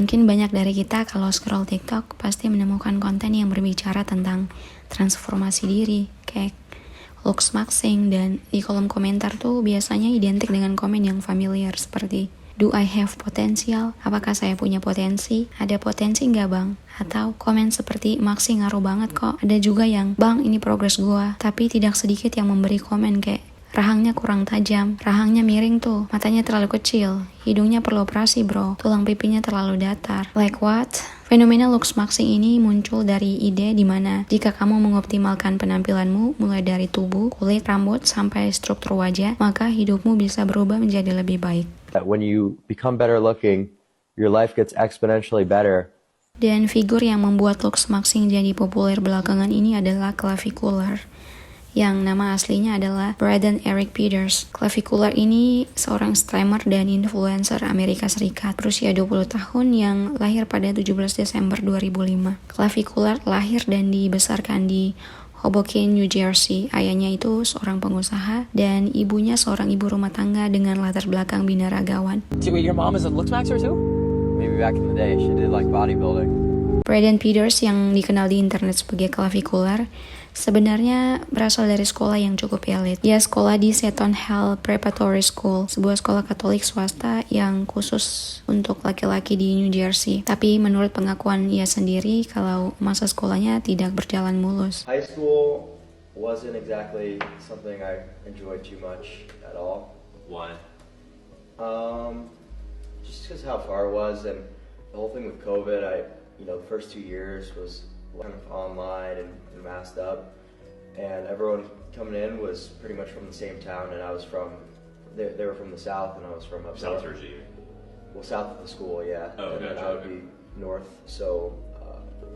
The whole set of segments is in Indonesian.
Mungkin banyak dari kita kalau scroll TikTok pasti menemukan konten yang berbicara tentang transformasi diri, kayak looks maxing, dan di kolom komentar tuh biasanya identik dengan komen yang familiar seperti "Do I have potential? Apakah saya punya potensi? Ada potensi nggak bang?" Atau komen seperti "Maxi ngaruh banget kok." Ada juga yang "Bang, ini progres gua." Tapi tidak sedikit yang memberi komen kayak "Rahangnya kurang tajam, rahangnya miring tuh, matanya terlalu kecil, hidungnya perlu operasi bro, tulang pipinya terlalu datar." Like what? Fenomena looks maxing ini muncul dari ide di mana jika kamu mengoptimalkan penampilanmu mulai dari tubuh, kulit, rambut, sampai struktur wajah, maka hidupmu bisa berubah menjadi lebih baik. When you become better looking, your life gets exponentially better. Dan figur yang membuat looks maxing jadi populer belakangan ini adalah Clavicula, yang nama aslinya adalah Braden Eric Peters. Clavicula ini seorang streamer dan influencer Amerika Serikat berusia 20 tahun yang lahir pada 17 Desember 2005. Clavicula lahir dan dibesarkan di Hoboken, New Jersey. Ayahnya itu seorang pengusaha dan ibunya seorang ibu rumah tangga dengan latar belakang binaragawan. Wait, your mom is a looks maxer too? Maybe back in the day, she did like bodybuilding. Braden Peters yang dikenal di internet sebagai Clavicula sebenarnya berasal dari sekolah yang cukup elit. Ia sekolah di Seton Hall Preparatory School, sebuah sekolah Katolik swasta yang khusus untuk laki-laki di New Jersey. Tapi menurut pengakuan ia sendiri, kalau masa sekolahnya tidak berjalan mulus. High school wasn't exactly something I enjoyed too much at all. Why? Just because how far it was, and the whole thing with COVID, the first 2 years was kind of online and masked up, and everyone coming in was pretty much from the same town, and I was they were from the south, and I was from up South north. Jersey. Well, south of the school, yeah. Oh, and then gotcha, I would be north, so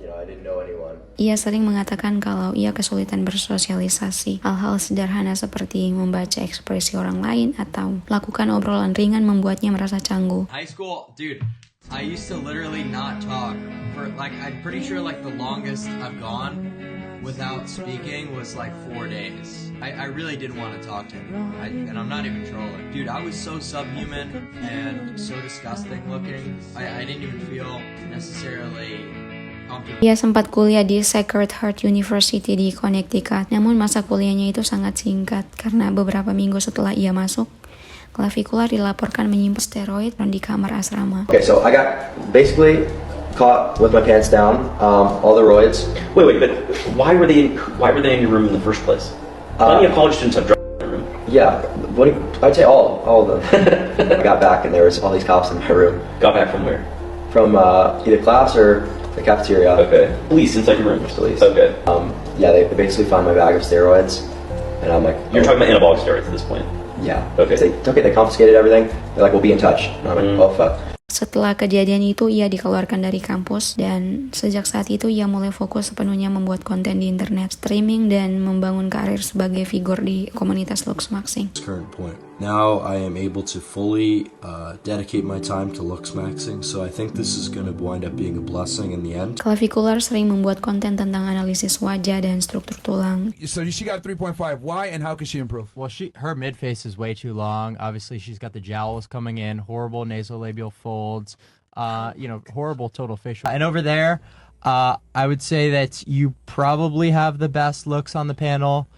I didn't know anyone. Ia sering mengatakan kalau ia kesulitan bersosialisasi. Hal-hal sederhana seperti membaca ekspresi orang lain atau melakukan obrolan ringan membuatnya merasa canggung. High school, dude, I used to literally not talk for I'm pretty sure the longest I've gone without speaking was 4 days. I really didn't want to talk to anyone, and I'm not even trolling. Dude, I was so subhuman and so disgusting looking. I didn't even feel necessarily comfortable. Ia sempat kuliah di Sacred Heart University di Connecticut, namun masa kuliahnya itu sangat singkat karena beberapa minggu setelah ia masuk, Clavicula dilaporkan menyimpan steroid di kamar asrama. Okay, so I got basically caught with my pants down, all the roids. Wait, but why were they in your room in the first place? Plenty of college students have drugs in their room. Yeah, I'd say all of them. I got back and there was all these cops in my room. Got back from where? From either class or the cafeteria. Okay. Police inside your room. Police. Okay. They basically found my bag of steroids, and I'm like, You're talking about anabolic steroids at this point. yeah. Okay. They confiscated everything. They're like, we'll be in touch. And I'm like, oh fuck. Setelah kejadian itu, ia dikeluarkan dari kampus dan sejak saat itu ia mulai fokus sepenuhnya membuat konten di internet, streaming, dan membangun karir sebagai figur di komunitas looks maxing. Current point. Now I am able to fully dedicate my time to looks maxing, so I think this is going to wind up being a blessing in the end. Clavicula sering membuat konten tentang analisis wajah dan struktur tulang. So she got 3.5. Why and how can she improve? Well, her mid face is way too long. Obviously, she's got the jowls coming in, horrible nasolabial folds, horrible total facial. And over there, I would say that you probably have the best looks on the panel.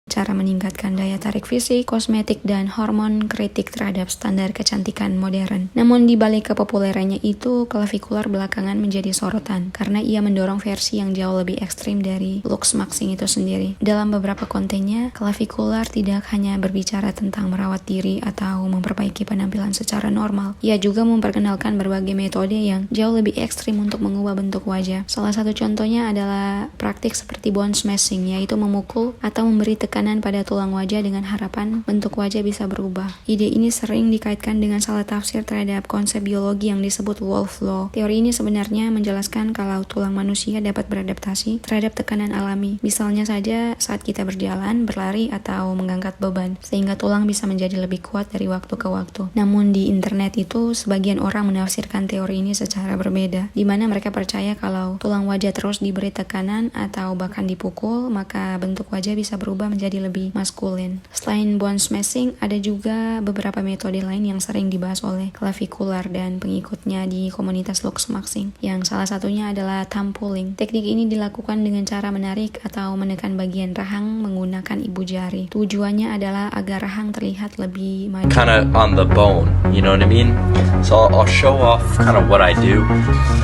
Cara meningkatkan daya tarik fisik, kosmetik, dan hormon kritik terhadap standar kecantikan modern. Namun di balik kepopulerannya itu, Clavicula belakangan menjadi sorotan karena ia mendorong versi yang jauh lebih ekstrim dari looks maxing itu sendiri. Dalam beberapa kontennya, Clavicula tidak hanya berbicara tentang merawat diri atau memperbaiki penampilan secara normal. Ia juga memperkenalkan berbagai metode yang jauh lebih ekstrim untuk mengubah bentuk wajah. Salah satu contohnya adalah praktik seperti bone smashing, yaitu memukul atau memberi tekanan pada tulang wajah dengan harapan bentuk wajah bisa berubah. Ide ini sering dikaitkan dengan salah tafsir terhadap konsep biologi yang disebut Wolff Law. Teori ini sebenarnya menjelaskan kalau tulang manusia dapat beradaptasi terhadap tekanan alami. Misalnya saja saat kita berjalan, berlari, atau mengangkat beban, sehingga tulang bisa menjadi lebih kuat dari waktu ke waktu. Namun di internet itu, sebagian orang menafsirkan teori ini secara berbeda, di mana mereka percaya kalau tulang wajah terus diberi tekanan atau bahkan dipukul, maka bentuk wajah bisa berubah menjadi menjadi lebih maskulin. Selain bone smashing, ada juga beberapa metode lain yang sering dibahas oleh clavikular dan pengikutnya di komunitas luxmaxing, yang salah satunya adalah thumb pulling. Teknik ini dilakukan dengan cara menarik atau menekan bagian rahang menggunakan ibu jari. Tujuannya adalah agar rahang terlihat lebih maju. Kind of on the bone, you know what I mean? So I'll show off kind of what I do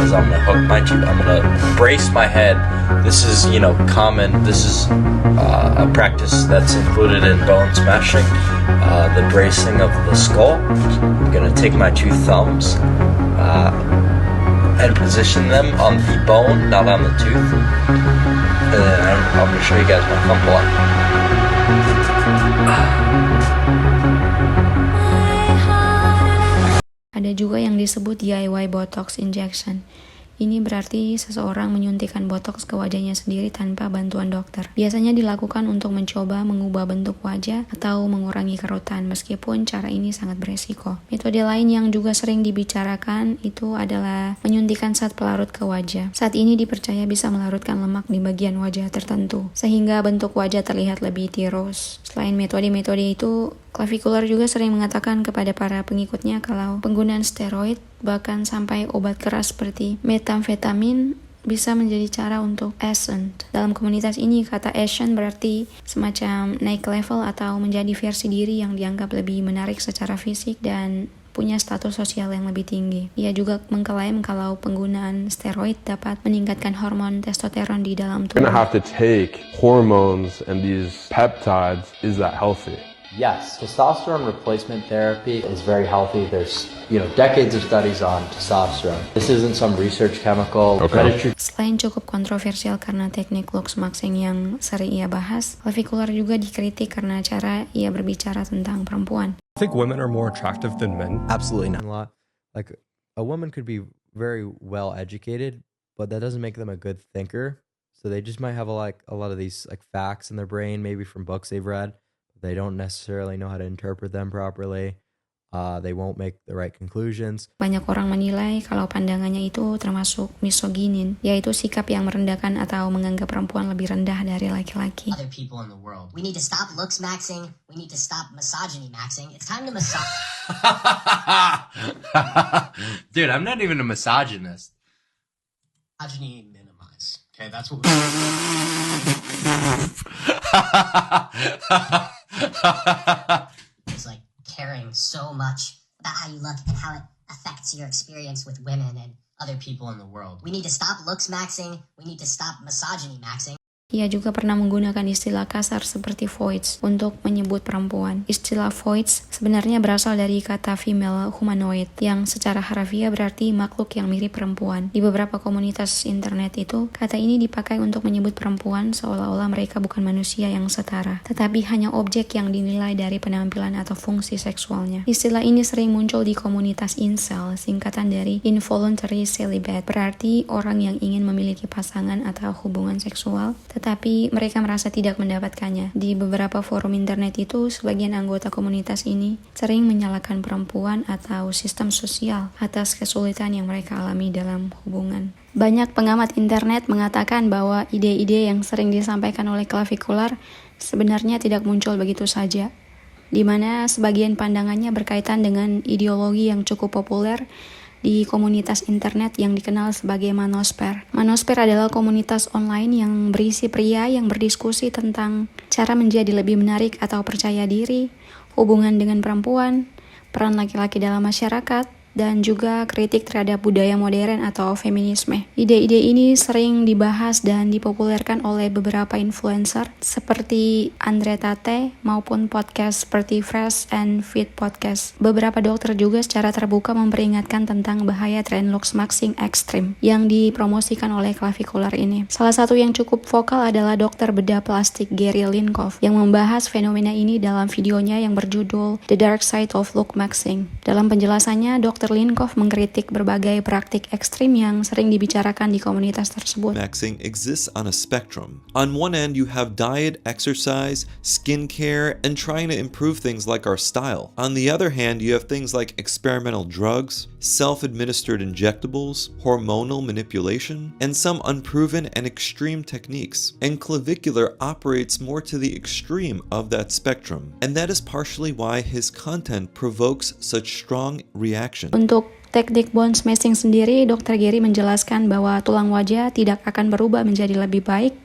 is I'm gonna hook my tooth, I'm gonna brace my head. This is, common. This is a practice that's included in bone smashing, the bracing of the skull. I'm gonna take my two thumbs and position them on the bone, not on the tooth. And then I'm gonna show you guys my thumb pull. Ada juga yang disebut DIY Botox Injection. Ini berarti seseorang menyuntikkan botox ke wajahnya sendiri tanpa bantuan dokter. Biasanya dilakukan untuk mencoba mengubah bentuk wajah atau mengurangi kerutan, meskipun cara ini sangat beresiko. Metode lain yang juga sering dibicarakan itu adalah menyuntikkan zat pelarut ke wajah. Zat ini dipercaya bisa melarutkan lemak di bagian wajah tertentu, sehingga bentuk wajah terlihat lebih tirus. Selain metode-metode itu, clavikular juga sering mengatakan kepada para pengikutnya kalau penggunaan steroid, bahkan sampai obat keras seperti metamfetamin, bisa menjadi cara untuk ascent. Dalam komunitas ini, kata ascent berarti semacam naik level atau menjadi versi diri yang dianggap lebih menarik secara fisik dan punya status sosial yang lebih tinggi. Ia juga mengklaim kalau penggunaan steroid dapat meningkatkan hormon testosteron di dalam tubuh. You're gonna have to take hormones and these peptides. Is that healthy? Yes, testosterone replacement therapy is very healthy. There's, decades of studies on testosterone. This isn't some research chemical. Okay. Selain cukup kontroversial karena teknik luxmaxing yang sering ia bahas, clavikular juga dikritik karena cara ia berbicara tentang perempuan. I think women are more attractive than men. Absolutely not. Like, a woman could be very well educated, but that doesn't make them a good thinker. So they just might have a lot of these facts in their brain, maybe from books they've read. They don't necessarily know how to interpret them properly. They won't make the right conclusions. Banyak orang menilai kalau pandangannya itu termasuk misoginin, yaitu sikap yang merendahkan atau menganggap perempuan lebih rendah dari laki-laki. Other people in the world. We need to stop looks maxing. We need to stop misogyny maxing. It's time to massage. Dude, I'm not even a misogynist. Misogyny minimize. Okay, that's what it's like caring so much about how you look and how it affects your experience with women and other people in the world. We need to stop looks maxing. We need to stop misogyny maxing. Ia juga pernah menggunakan istilah kasar seperti voids untuk menyebut perempuan. Istilah voids sebenarnya berasal dari kata female humanoid, yang secara harfiah berarti makhluk yang mirip perempuan. Di beberapa komunitas internet itu, kata ini dipakai untuk menyebut perempuan seolah-olah mereka bukan manusia yang setara, tetapi hanya objek yang dinilai dari penampilan atau fungsi seksualnya. Istilah ini sering muncul di komunitas incel, singkatan dari involuntary celibate, berarti orang yang ingin memiliki pasangan atau hubungan seksual, tetapi mereka merasa tidak mendapatkannya. Di beberapa forum internet itu, sebagian anggota komunitas ini sering menyalahkan perempuan atau sistem sosial atas kesulitan yang mereka alami dalam hubungan. Banyak pengamat internet mengatakan bahwa ide-ide yang sering disampaikan oleh clavikular sebenarnya tidak muncul begitu saja, di mana sebagian pandangannya berkaitan dengan ideologi yang cukup populer di komunitas internet yang dikenal sebagai Manosphere. Manosphere adalah komunitas online yang berisi pria yang berdiskusi tentang cara menjadi lebih menarik atau percaya diri, hubungan dengan perempuan, peran laki-laki dalam masyarakat, dan juga kritik terhadap budaya modern atau feminisme. Ide-ide ini sering dibahas dan dipopulerkan oleh beberapa influencer seperti Andre Tate maupun podcast seperti Fresh and Fit Podcast. Beberapa dokter juga secara terbuka memperingatkan tentang bahaya tren luxmaxing ekstrim yang dipromosikan oleh clavikular ini. Salah satu yang cukup vokal adalah dokter bedah plastik Gary Linkoff yang membahas fenomena ini dalam videonya yang berjudul The Dark Side of Luxmaxing. Dalam penjelasannya, dokter Dr. Linkov mengkritik berbagai praktik ekstrim yang sering dibicarakan di komunitas tersebut. Maxing exists on a spectrum. On one end, you have diet, exercise, skincare, and trying to improve things like our style. On the other hand, you have things like experimental drugs, self-administered injectables, hormonal manipulation, and some unproven and extreme techniques. And clavicular operates more to the extreme of that spectrum. And that is partially why his content provokes such strong reaction. Untuk teknik bone smashing sendiri, Dr. Gary menjelaskan bahwa tulang wajah tidak akan berubah menjadi lebih baik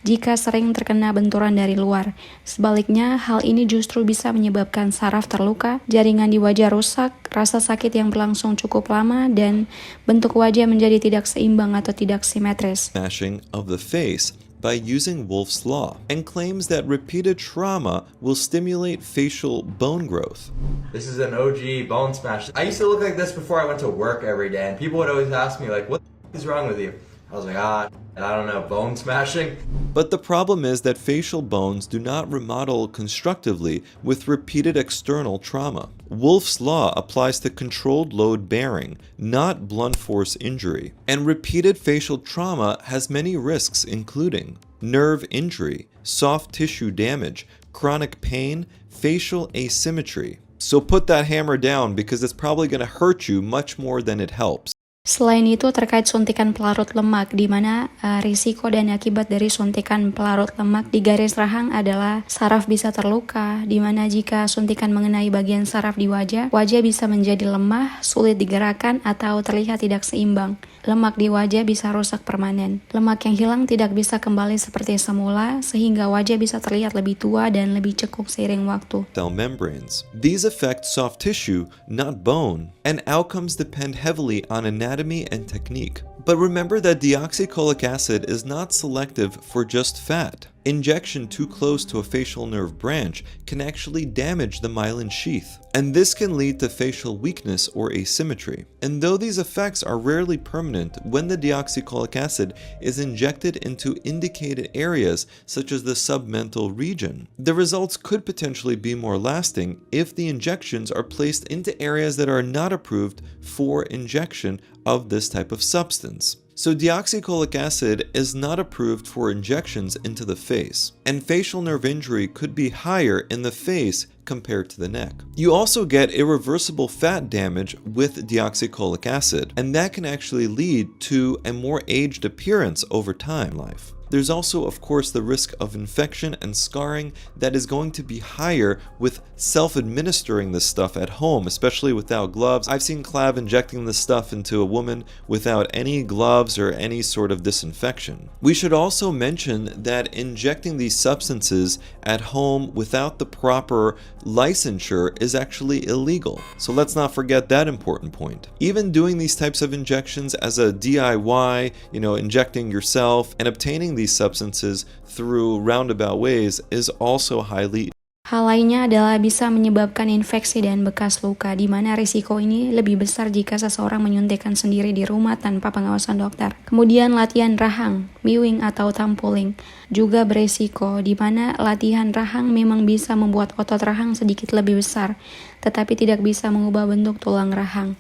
jika sering terkena benturan dari luar. Sebaliknya, hal ini justru bisa menyebabkan saraf terluka, jaringan di wajah rusak, rasa sakit yang berlangsung cukup lama, dan bentuk wajah menjadi tidak seimbang atau tidak simetris. Smashing of the face by using Wolff's Law, and claims that repeated trauma will stimulate facial bone growth. This is an OG bone smash. I used to look like this before I went to work every day, and people would always ask me, like, what is wrong with you? I was like, I don't know, bone smashing. But the problem is that facial bones do not remodel constructively with repeated external trauma. Wolff's Law applies to controlled load bearing, not blunt force injury. And repeated facial trauma has many risks, including nerve injury, soft tissue damage, chronic pain, facial asymmetry. So put that hammer down because it's probably going to hurt you much more than it helps. Selain itu, terkait suntikan pelarut lemak, di mana risiko dan akibat dari suntikan pelarut lemak di garis rahang adalah saraf bisa terluka, di mana jika suntikan mengenai bagian saraf di wajah bisa menjadi lemah, sulit digerakkan, atau terlihat tidak seimbang. Lemak di wajah bisa rusak permanen. Lemak yang hilang tidak bisa kembali seperti semula, sehingga wajah bisa terlihat lebih tua dan lebih cekung seiring waktu. Cell membranes. These affect soft tissue, not bone, and outcomes depend heavily on anatomy and technique. But remember that deoxycholic acid is not selective for just fat. Injection too close to a facial nerve branch can actually damage the myelin sheath, and this can lead to facial weakness or asymmetry. And though these effects are rarely permanent when the deoxycholic acid is injected into indicated areas such as the submental region, the results could potentially be more lasting if the injections are placed into areas that are not approved for injection of this type of substance. So deoxycholic acid is not approved for injections into the face, and facial nerve injury could be higher in the face compared to the neck. You also get irreversible fat damage with deoxycholic acid, and that can actually lead to a more aged appearance over time in life. There's also, of course, the risk of infection and scarring that is going to be higher with self-administering this stuff at home, especially without gloves. I've seen Clav injecting this stuff into a woman without any gloves or any sort of disinfection. We should also mention that injecting these substances at home without the proper licensure is actually illegal. So let's not forget that important point. Even doing these types of injections as a DIY, injecting yourself and obtaining these substances through roundabout ways is also highly. Hal lainnya adalah bisa menyebabkan infeksi dan bekas luka, di mana risiko ini lebih besar jika seseorang menyuntikkan sendiri di rumah tanpa pengawasan dokter. Kemudian latihan rahang, mewing atau thumb pulling, juga beresiko, di mana latihan rahang memang bisa membuat otot rahang sedikit lebih besar, tetapi tidak bisa mengubah bentuk tulang rahang.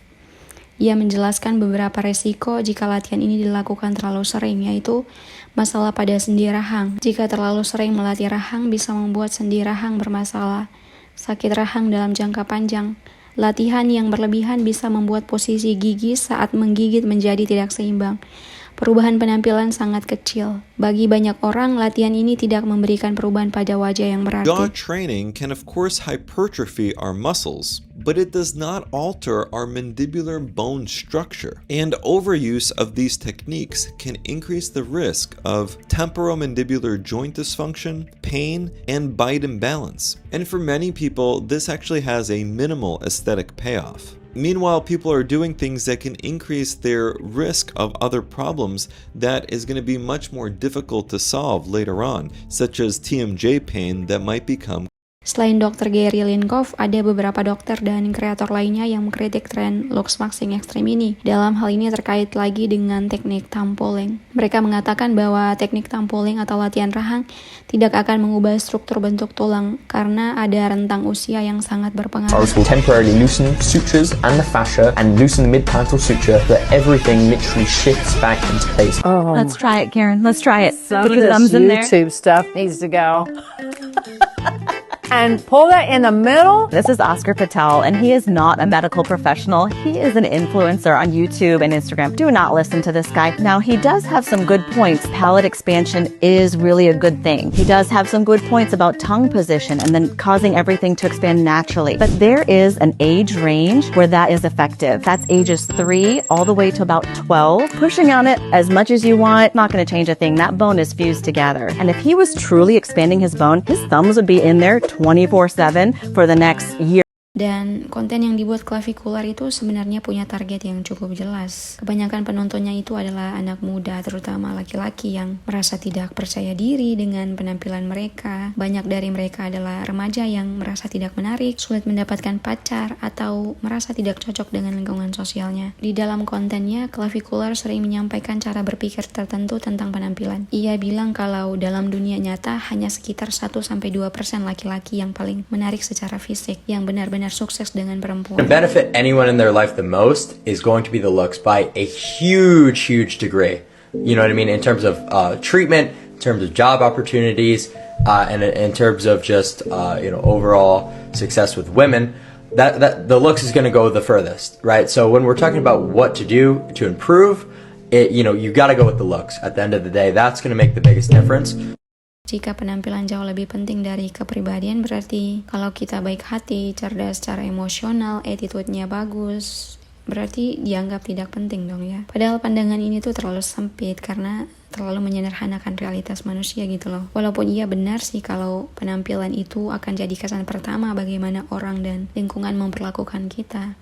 Ia menjelaskan beberapa resiko jika latihan ini dilakukan terlalu sering, yaitu masalah pada sendi rahang. Jika terlalu sering melatih rahang bisa membuat sendi rahang bermasalah. Sakit rahang dalam jangka panjang. Latihan yang berlebihan bisa membuat posisi gigi saat menggigit menjadi tidak seimbang. Perubahan penampilan sangat kecil. Bagi banyak orang, latihan ini tidak memberikan perubahan pada wajah yang berarti. Jaw training can of course hypertrophy our muscles, but it does not alter our mandibular bone structure. And overuse of these techniques can increase the risk of temporomandibular joint dysfunction, pain, and bite imbalance. And for many people, this actually has a minimal aesthetic payoff. Meanwhile, people are doing things that can increase their risk of other problems that is going to be much more difficult to solve later on, such as TMJ pain that might become Selain Dr. Gary Linekoff, ada beberapa dokter dan kreator lainnya yang mengkritik tren looks maxing ekstrim ini. Dalam hal ini terkait lagi dengan teknik thumb pulling. Mereka mengatakan bahwa teknik thumb pulling atau latihan rahang tidak akan mengubah struktur bentuk tulang karena ada rentang usia yang sangat berpengaruh. Ours will temporarily loosen sutures and the fascia and loosen the mid-plantar suture so that everything literally shifts back into place. Let's try it, Karen. Let's try it. Some Put of your this thumbs in there. YouTube stuff needs to go. And pull that in the middle. This is Oscar Patel, and he is not a medical professional. He is an influencer on YouTube and Instagram. Do not listen to this guy. Now, he does have some good points. Palate expansion is really a good thing. He does have some good points about tongue position and then causing everything to expand naturally. But there is an age range where that is effective. That's ages 3 all the way to about 12. Pushing on it as much as you want, not going to change a thing. That bone is fused together. And if he was truly expanding his bone, his thumbs would be in there 24/7 for the next year. Dan konten yang dibuat Clavicula itu sebenarnya punya target yang cukup jelas. Kebanyakan penontonnya itu adalah anak muda, terutama laki-laki yang merasa tidak percaya diri dengan penampilan mereka. Banyak dari mereka adalah remaja yang merasa tidak menarik, sulit mendapatkan pacar, atau merasa tidak cocok dengan lingkungan sosialnya. Di dalam kontennya, Clavicula sering menyampaikan cara berpikir tertentu tentang penampilan. Ia bilang kalau dalam dunia nyata hanya sekitar 1-2% laki-laki yang paling menarik secara fisik, yang benar-benar sukses dengan perempuan. To benefit anyone in their life the most is going to be the looks by a huge degree. You know what I mean? In terms of treatment, in terms of job opportunities, and in terms of just overall success with women. That the looks is going to go the furthest, right? So when we're talking about what to do to improve, you got to go with the looks. At the end of the day, that's going to make the biggest difference. Jika penampilan jauh lebih penting dari kepribadian, berarti kalau kita baik hati, cerdas secara emosional, attitude-nya bagus, berarti dianggap tidak penting dong ya. Padahal pandangan ini tuh terlalu sempit karena terlalu menyederhanakan realitas manusia gitu loh. Walaupun iya benar sih kalau penampilan itu akan jadi kesan pertama bagaimana orang dan lingkungan memperlakukan kita.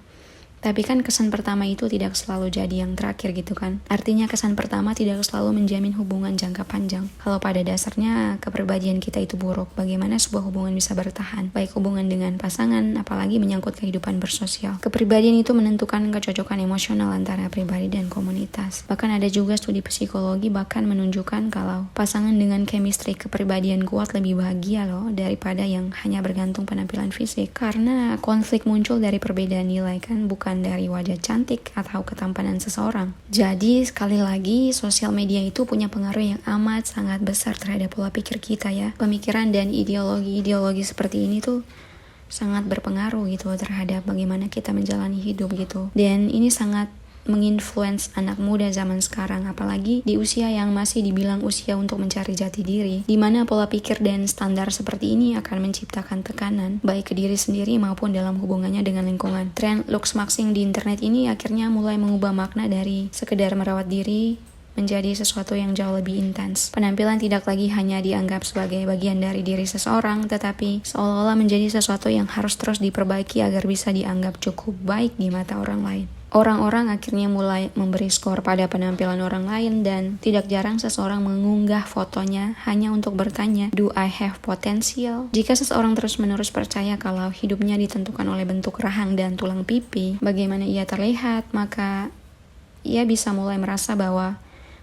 Tapi kan kesan pertama itu tidak selalu jadi yang terakhir gitu kan. Artinya kesan pertama tidak selalu menjamin hubungan jangka panjang. Kalau pada dasarnya kepribadian kita itu buruk, bagaimana sebuah hubungan bisa bertahan? Baik hubungan dengan pasangan, apalagi menyangkut kehidupan bersosial. Kepribadian itu menentukan kecocokan emosional antara pribadi dan komunitas. Bahkan ada juga studi psikologi bahkan menunjukkan kalau pasangan dengan chemistry kepribadian kuat lebih bahagia loh daripada yang hanya bergantung penampilan fisik. Karena konflik muncul dari perbedaan nilai kan, bukan dari wajah cantik atau ketampanan seseorang. Jadi sekali lagi sosial media itu punya pengaruh yang amat sangat besar terhadap pola pikir kita ya. Pemikiran dan ideologi seperti ini tuh sangat berpengaruh gitu terhadap bagaimana kita menjalani hidup gitu. Dan ini sangat menginfluence anak muda zaman sekarang, apalagi di usia yang masih dibilang usia untuk mencari jati diri, di mana pola pikir dan standar seperti ini akan menciptakan tekanan baik ke diri sendiri maupun dalam hubungannya dengan lingkungan. Tren looks maxing di internet ini akhirnya mulai mengubah makna dari sekedar merawat diri menjadi sesuatu yang jauh lebih intens. Penampilan tidak lagi hanya dianggap sebagai bagian dari diri seseorang, tetapi seolah-olah menjadi sesuatu yang harus terus diperbaiki agar bisa dianggap cukup baik di mata orang lain. Orang-orang akhirnya mulai memberi skor pada penampilan orang lain dan tidak jarang seseorang mengunggah fotonya hanya untuk bertanya, "Do I have potential?" Jika seseorang terus-menerus percaya kalau hidupnya ditentukan oleh bentuk rahang dan tulang pipi, bagaimana ia terlihat, maka ia bisa mulai merasa bahwa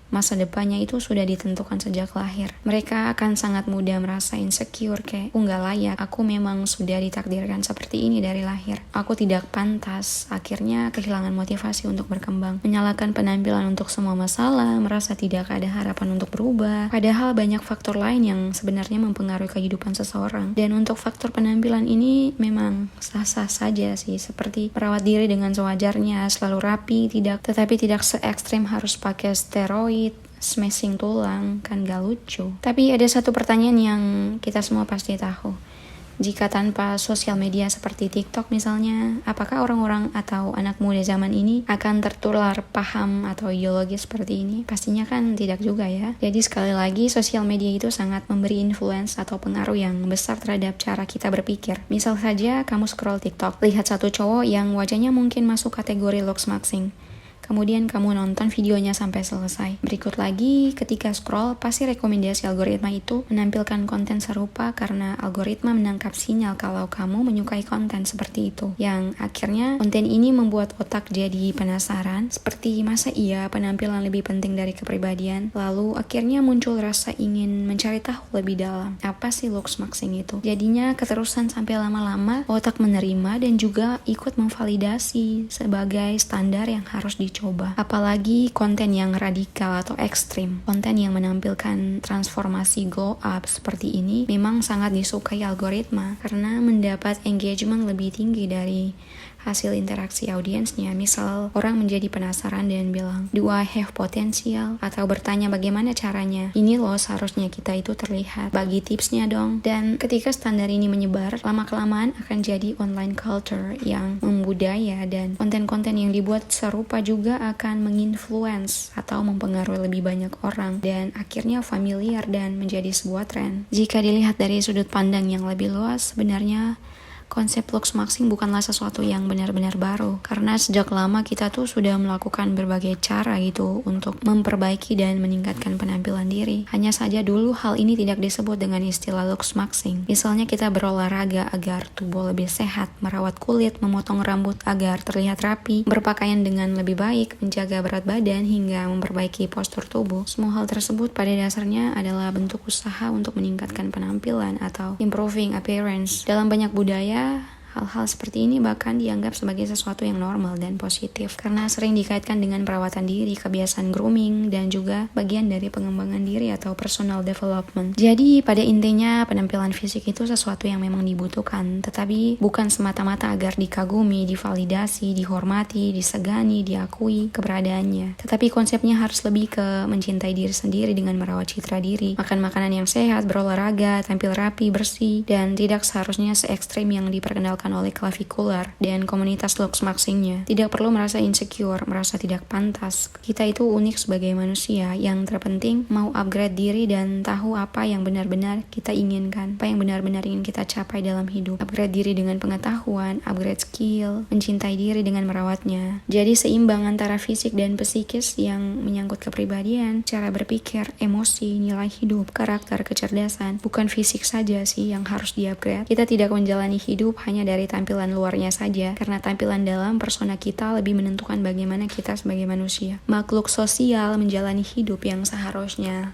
masa depannya itu sudah ditentukan sejak lahir. Mereka akan sangat mudah merasa insecure, kayak aku gak layak, aku memang sudah ditakdirkan seperti ini dari lahir, aku tidak pantas. Akhirnya kehilangan motivasi untuk berkembang, menyalahkan penampilan untuk semua masalah, merasa tidak ada harapan untuk berubah. Padahal banyak faktor lain yang sebenarnya mempengaruhi kehidupan seseorang. Dan untuk faktor penampilan ini memang sah-sah saja sih, seperti merawat diri dengan sewajarnya, selalu rapi, tetapi tidak se-ekstrim harus pakai steroid, smashing tulang, kan gak lucu. Tapi ada satu pertanyaan yang kita semua pasti tahu. Jika tanpa sosial media seperti TikTok misalnya, apakah orang-orang atau anak muda zaman ini akan tertular paham atau ideologi seperti ini? Pastinya kan tidak juga ya. Jadi sekali lagi, sosial media itu sangat memberi influence atau pengaruh yang besar terhadap cara kita berpikir. Misal saja kamu scroll TikTok, lihat satu cowok yang wajahnya mungkin masuk kategori looks maxing. Kemudian kamu nonton videonya sampai selesai. Berikut lagi, ketika scroll, pasti rekomendasi algoritma itu menampilkan konten serupa karena algoritma menangkap sinyal kalau kamu menyukai konten seperti itu. Yang akhirnya konten ini membuat otak jadi penasaran, seperti masa iya penampilan lebih penting dari kepribadian. Lalu akhirnya muncul rasa ingin mencari tahu lebih dalam. Apa sih looks maxing itu? Jadinya keterusan sampai lama-lama otak menerima dan juga ikut memvalidasi sebagai standar yang harus dicoba. Apalagi konten yang radikal atau ekstrim. Konten yang menampilkan transformasi glow up seperti ini memang sangat disukai algoritma karena mendapat engagement lebih tinggi dari hasil interaksi audiensnya. Misal orang menjadi penasaran dan bilang, "Do I have potential?" Atau bertanya bagaimana caranya. Ini loh seharusnya kita itu terlihat. Bagi tipsnya dong. Dan ketika standar ini menyebar, lama-kelamaan akan jadi online culture yang membudaya dan konten-konten yang dibuat serupa juga akan menginfluence atau mempengaruhi lebih banyak orang dan akhirnya familiar dan menjadi sebuah tren. Jika dilihat dari sudut pandang yang lebih luas, sebenarnya konsep looks maxing bukanlah sesuatu yang benar-benar baru, karena sejak lama kita tuh sudah melakukan berbagai cara gitu untuk memperbaiki dan meningkatkan penampilan diri. Hanya saja dulu hal ini tidak disebut dengan istilah looks maxing. Misalnya kita berolahraga agar tubuh lebih sehat, merawat kulit, memotong rambut agar terlihat rapi, berpakaian dengan lebih baik, menjaga berat badan hingga memperbaiki postur tubuh. Semua hal tersebut pada dasarnya adalah bentuk usaha untuk meningkatkan penampilan atau improving appearance. Dalam banyak budaya, hal-hal seperti ini bahkan dianggap sebagai sesuatu yang normal dan positif karena sering dikaitkan dengan perawatan diri, kebiasaan grooming, dan juga bagian dari pengembangan diri atau personal development. Jadi pada intinya penampilan fisik itu sesuatu yang memang dibutuhkan, tetapi bukan semata-mata agar dikagumi, divalidasi, dihormati, disegani, diakui keberadaannya. Tetapi konsepnya harus lebih ke mencintai diri sendiri dengan merawat citra diri, makan makanan yang sehat, berolahraga, tampil rapi, bersih, dan tidak seharusnya se-ekstrim yang diperkenalkan oleh clavikular dan komunitas looks maxingnya. Tidak perlu merasa insecure, merasa tidak pantas. Kita itu unik sebagai manusia. Yang terpenting mau upgrade diri dan tahu apa yang benar-benar kita inginkan, apa yang benar-benar ingin kita capai dalam hidup. Upgrade diri dengan pengetahuan, upgrade skill, mencintai diri dengan merawatnya. Jadi seimbang antara fisik dan psikis yang menyangkut kepribadian, cara berpikir, emosi, nilai hidup, karakter, kecerdasan. Bukan fisik saja sih yang harus di-upgrade. Kita tidak menjalani hidup hanya dari tampilan luarnya saja, karena tampilan dalam persona kita lebih menentukan bagaimana kita sebagai manusia, makhluk sosial menjalani hidup yang seharusnya.